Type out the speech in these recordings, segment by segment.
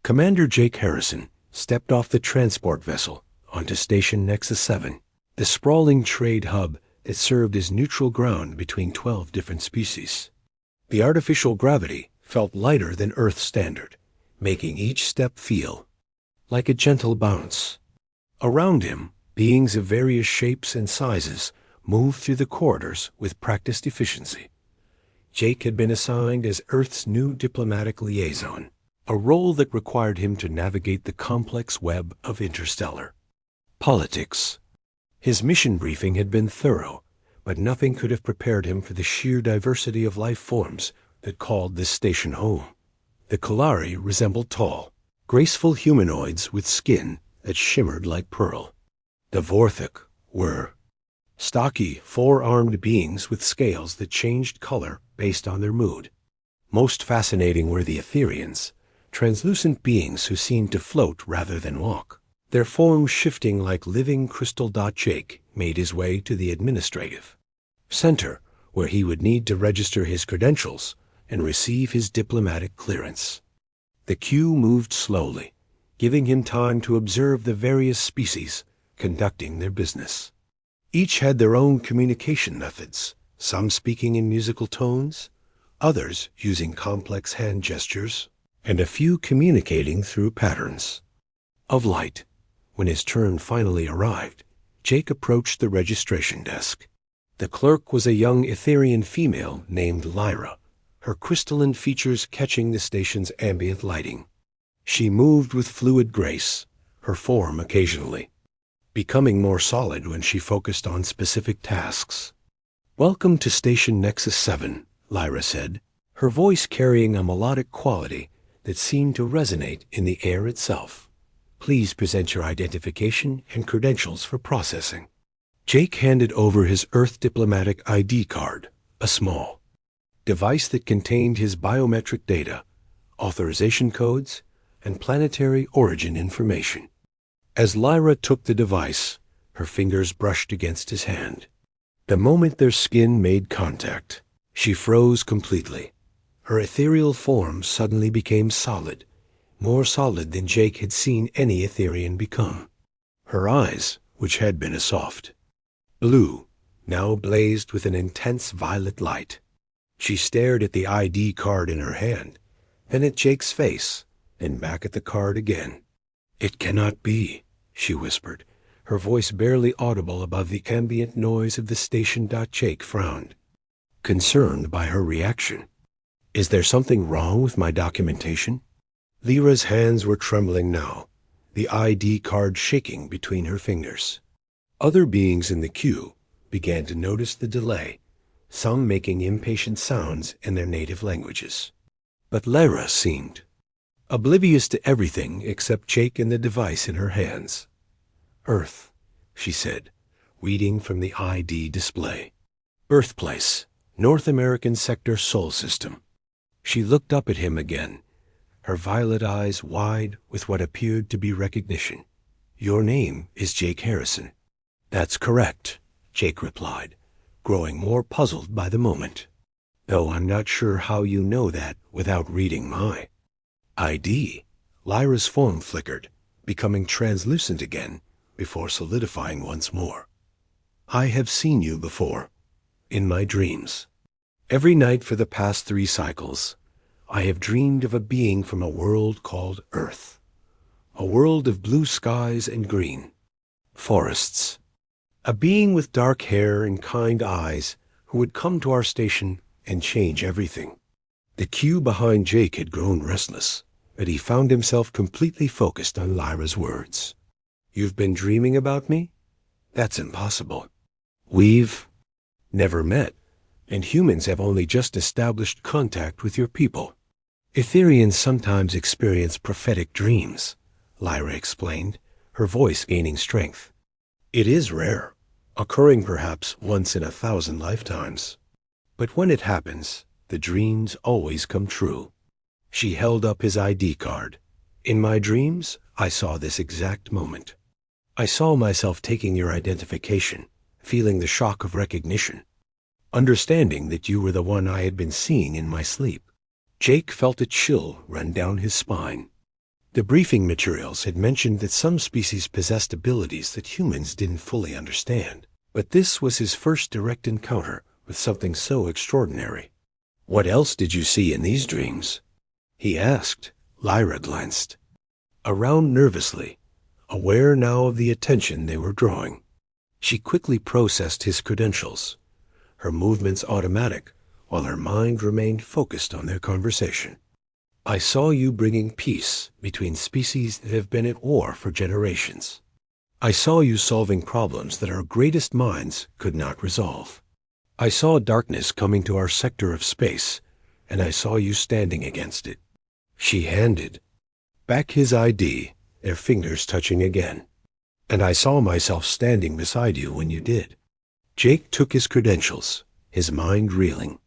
Commander Jake Harrison stepped off the transport vessel onto Station Nexus 7, the sprawling trade hub that served as neutral ground between 12 different species. The artificial gravity felt lighter than Earth standard, making each step feel like a gentle bounce. Around him, beings of various shapes and sizes moved through the corridors with practiced efficiency. Jake had been assigned as Earth's new diplomatic liaison, a role that required him to navigate the complex web of interstellar politics. His mission briefing had been thorough, but nothing could have prepared him for the sheer diversity of life forms that called this station home. The Kalari resembled tall, graceful humanoids with skin that shimmered like pearl. The Vorthik were stocky, four-armed beings with scales that changed color based on their mood. Most fascinating were the Etherians, translucent beings who seemed to float rather than walk, their forms shifting like living crystal. Jake made his way to the administrative center, where he would need to register his credentials and receive his diplomatic clearance. The queue moved slowly, giving him time to observe the various species conducting their business. Each had their own communication methods, some speaking in musical tones, others using complex hand gestures, and a few communicating through patterns of light. When his turn finally arrived, Jake approached the registration desk. The clerk was a young Etherian female named Lyra, her crystalline features catching the station's ambient lighting. She moved with fluid grace, her form occasionally becoming more solid when she focused on specific tasks. "Welcome to Station Nexus 7, Lyra said, her voice carrying a melodic quality that seemed to resonate in the air itself. "Please present your identification and credentials for processing." Jake handed over his Earth diplomatic ID card, a small device that contained his biometric data, authorization codes, and planetary origin information. As Lyra took the device, her fingers brushed against his hand. The moment their skin made contact, she froze completely. Her ethereal form suddenly became solid, more solid than Jake had seen any Etherian become. Her eyes, which had been a soft blue, now blazed with an intense violet light. She stared at the ID card in her hand, then at Jake's face, and back at the card again. "It cannot be," she whispered, her voice barely audible above the ambient noise of the station. Jake frowned, concerned by her reaction. "Is there something wrong with my documentation?" Lyra's hands were trembling now, the ID card shaking between her fingers. Other beings in the queue began to notice the delay, some making impatient sounds in their native languages. But Lyra seemed oblivious to everything except Jake and the device in her hands. "Earth," she said, reading from the ID display. "Birthplace, North American Sector Sol System." She looked up at him again, her violet eyes wide with what appeared to be recognition. "Your name is Jake Harrison." "That's correct," Jake replied, growing more puzzled by the moment. "Though I'm not sure how you know that without reading my ID." Lyra's form flickered, becoming translucent again before solidifying once more. "I have seen you before, in my dreams. Every night for the past 3 cycles, I have dreamed of a being from a world called Earth, a world of blue skies and green forests, a being with dark hair and kind eyes who would come to our station and change everything." The queue behind Jake had grown restless, but he found himself completely focused on Lyra's words. "You've been dreaming about me? That's impossible. We've never met, and humans have only just established contact with your people." "Etherians sometimes experience prophetic dreams," Lyra explained, her voice gaining strength. "It is rare, occurring perhaps once in 1,000 lifetimes. But when it happens, the dreams always come true." She held up his ID card. "In my dreams, I saw this exact moment. I saw myself taking your identification, feeling the shock of recognition, understanding that you were the one I had been seeing in my sleep." Jake felt a chill run down his spine. The briefing materials had mentioned that some species possessed abilities that humans didn't fully understand, but this was his first direct encounter with something so extraordinary. "What else did you see in these dreams?" he asked. Lyra glanced around nervously, aware now of the attention they were drawing. She quickly processed his credentials, her movements automatic, while her mind remained focused on their conversation. "I saw you bringing peace between species that have been at war for generations. I saw you solving problems that our greatest minds could not resolve. I saw darkness coming to our sector of space, and I saw you standing against it." She handed back his ID, their fingers touching again. "And I saw myself standing beside you when you did." Jake took his credentials, his mind reeling.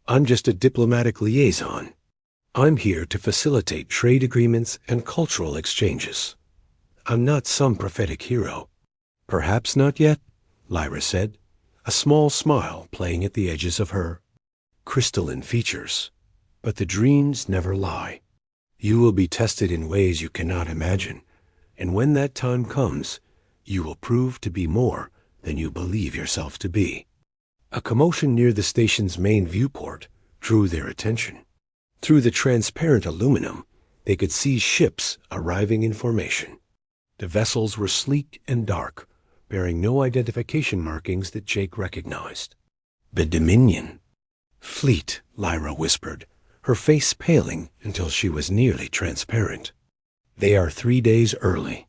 "I'm just a diplomatic liaison. I'm here to facilitate trade agreements and cultural exchanges. I'm not some prophetic hero." "Perhaps not yet," Lyra said, a small smile playing at the edges of her crystalline features. "But the dreams never lie. You will be tested in ways you cannot imagine, and when that time comes, you will prove to be more than you believe yourself to be." A commotion near the station's main viewport drew their attention. Through the transparent aluminum, they could see ships arriving in formation. The vessels were sleek and dark, bearing no identification markings that Jake recognized. "The Dominion." "Fleet," Lyra whispered, her face paling until she was nearly transparent. "They are 3 days early."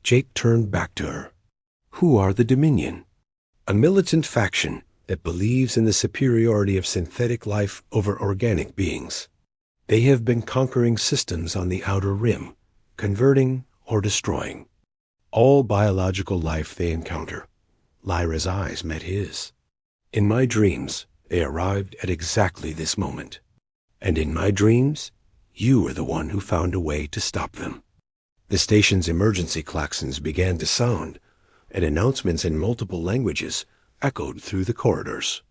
Jake turned back to her. "Who are the Dominion?" "A militant faction that believes in the superiority of synthetic life over organic beings. They have been conquering systems on the outer rim, converting or destroying all biological life they encounter." Lyra's eyes met his. "In my dreams, they arrived at exactly this moment. And in my dreams, you were the one who found a way to stop them." The station's emergency klaxons began to sound, and announcements in multiple languages echoed through the corridors.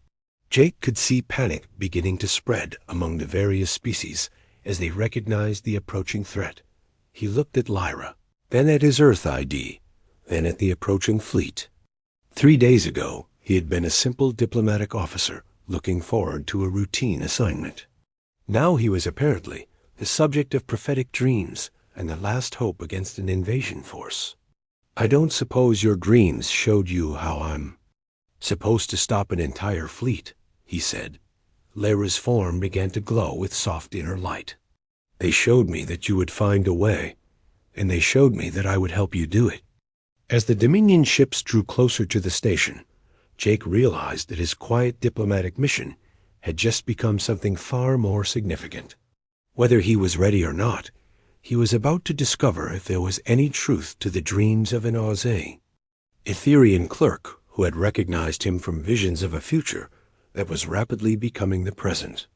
Jake could see panic beginning to spread among the various species as they recognized the approaching threat. He looked at Lyra, then at his Earth ID, then at the approaching fleet. 3 days ago, he had been a simple diplomatic officer looking forward to a routine assignment. Now he was apparently the subject of prophetic dreams and the last hope against an invasion force. "I don't suppose your dreams showed you how I'm supposed to stop an entire fleet," he said. Lyra's form began to glow with soft inner light. "They showed me that you would find a way, and they showed me that I would help you do it." As the Dominion ships drew closer to the station, Jake realized that his quiet diplomatic mission had just become something far more significant. Whether he was ready or not, he was about to discover if there was any truth to the dreams of an Auze, Etherian clerk who had recognized him from visions of a future that was rapidly becoming the present.